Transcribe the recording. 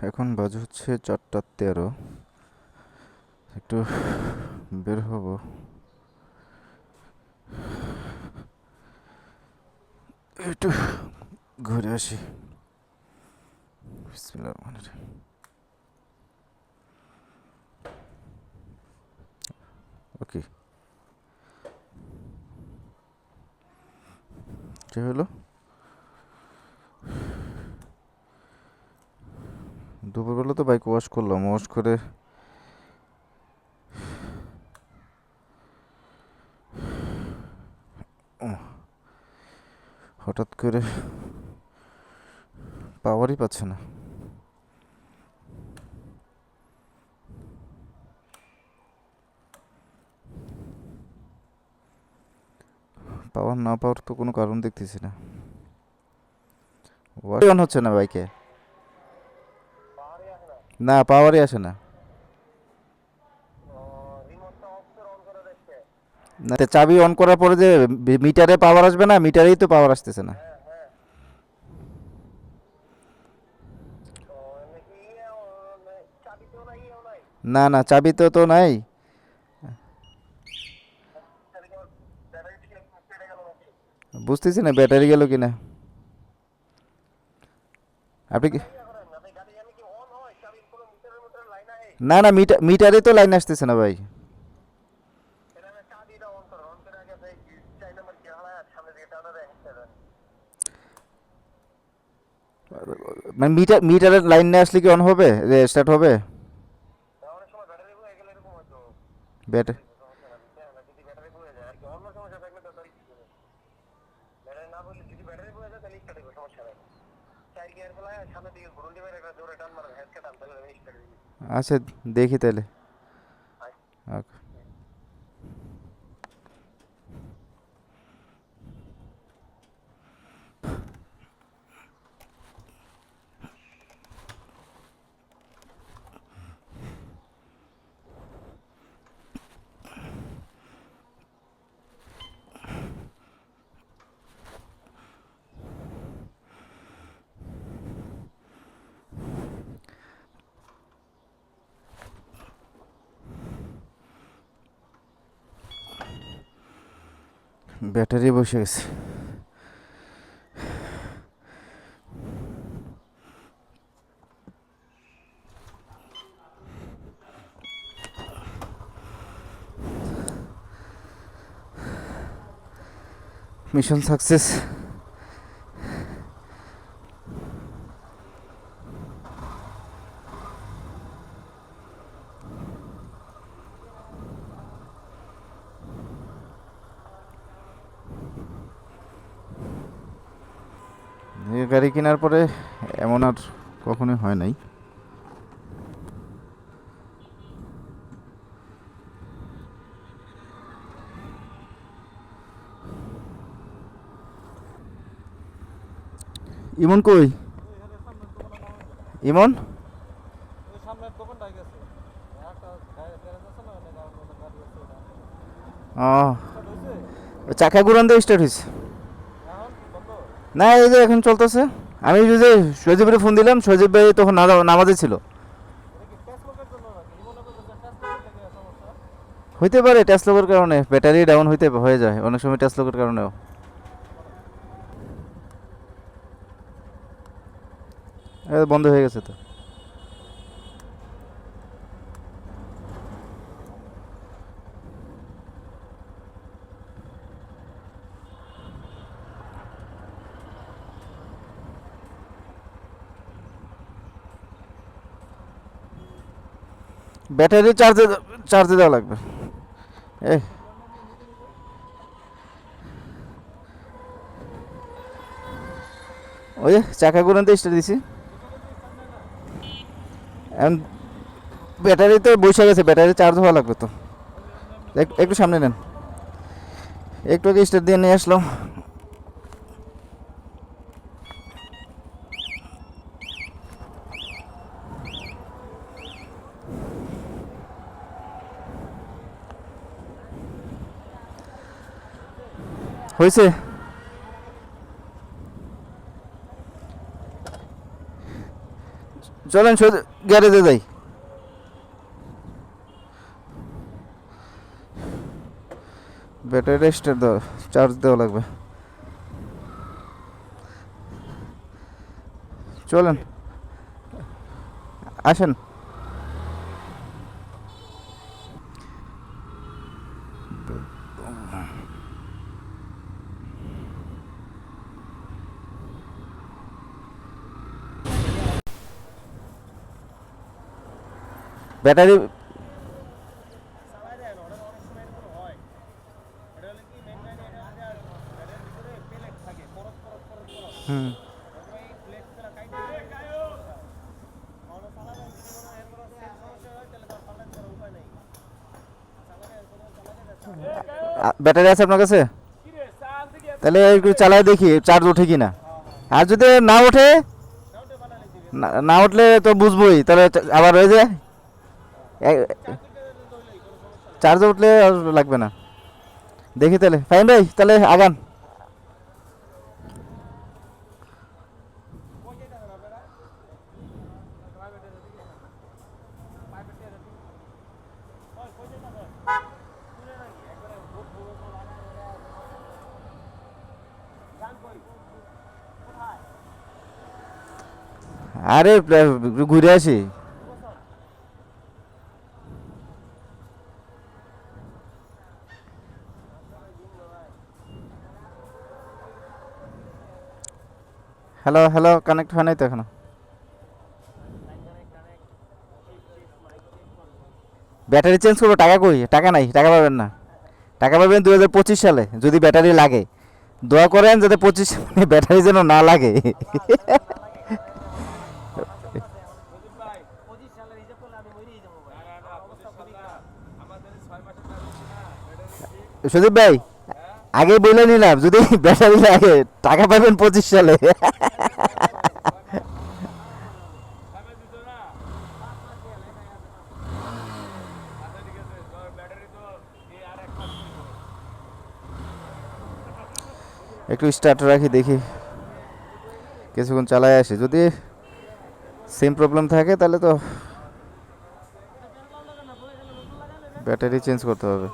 এখন বাজে হচ্ছে 4:13। একটু বের হব, একটু ঘুরে আসি। বিসমিল্লাহির রহমানির রহিম। ওকে, কি হলো? দুপুরবেলা তো বাইক ওয়াশ করলাম, ওয়াশ করে হঠাৎ করে পাওয়ারই পাচ্ছে না। পাওয়ার না পাওয়ার তো কোনো কারণ দেখতেছি না। ওয়াশ অন হচ্ছে না বাইকে, না পাওয়ারই আসে না। না তে চাবি অন করার পরে যে মিটারে পাওয়ার আসবে না, মিটারেই তো পাওয়ার আসতেছে না। না না, চাবিতে তো নাই। বুঝতেছি না ব্যাটারি গেল কিনা। আপনি কি, না না, মিটারে তো লাইন আসতেছে না ভাই। মানে মিটারের লাইন না আসলে কি অন হবে, স্টার্ট হবে? ব্যাটারি, আচ্ছা দেখি তাহলে। ওকে। ব্যাটারি বসে গেছে। Mission success. এই গাড়ি কেনার পরে এমন আর কখনোই হয় নাই। ইমন কই? ইমন, চাকা ঘুরান দিয়ে স্টার্ট হয়েছে না? এই যে এখন চলতেছে। আমি যে সজীবের ফোন দিলাম, সজীব ভাই তখন নামাজে ছিল। হইতে পারে টেস্ট লগের কারণে ব্যাটারি ডাউন হয়ে যায় অনেক সময় টেস্ট লগের কারণেও। বন্ধ হয়ে গেছে তো। ব্যাটারি চার্জে দেওয়া লাগবে। এ ওই যে চাকা ঘুরানতে স্টার্ট দিছি। এখন ব্যাটারি তো বসে গেছে, ব্যাটারি চার্জ হওয়া লাগবে তো। একটু সামনে নেন, একটু আগে স্টার্ট দিয়ে নিয়ে আসলাম। হয়েছে। চলেন গ্যারেজে যাই। ব্যাটারি স্টার্ট দাও, চার্জ দেওয়া লাগবে। চলেন আসেন। ব্যাটারি হুম ব্যাটারি আছে আপনার কাছে? তাহলে একটু চালায় দেখি চার্জ ওঠে কি না। আর যদি না ওঠে, না উঠলে তো বুঝবোই, তাহলে আবার হয়ে যায়। চার্জ উঠলে আর লাগবে না। দেখি তাহলে ফাইন ভাই, তাহলে আগান। আরে ঘুরে আসি। হ্যালো হ্যালো, কানেক্ট হয় নাই তো এখনো। ব্যাটারি চেঞ্জ করবো, টাকা কই? টাকা নাই, টাকা পাবেন না। টাকা পাবেন 2025 সালে যদি ব্যাটারি লাগে। দোয়া করেন যাতে 25 ব্যাটারি যেন না লাগে। সুদীপ ভাই, আগে বলে নিলাম যদি ব্যাটারি লাগে টাকা পাবেন 25 সালে। একটু স্টার্ট রাখি দেখি, কিছুক্ষণ চালায় আসি। যদি সেম প্রবলেম থাকে তাহলে তো ব্যাটারি চেঞ্জ করতে হবে।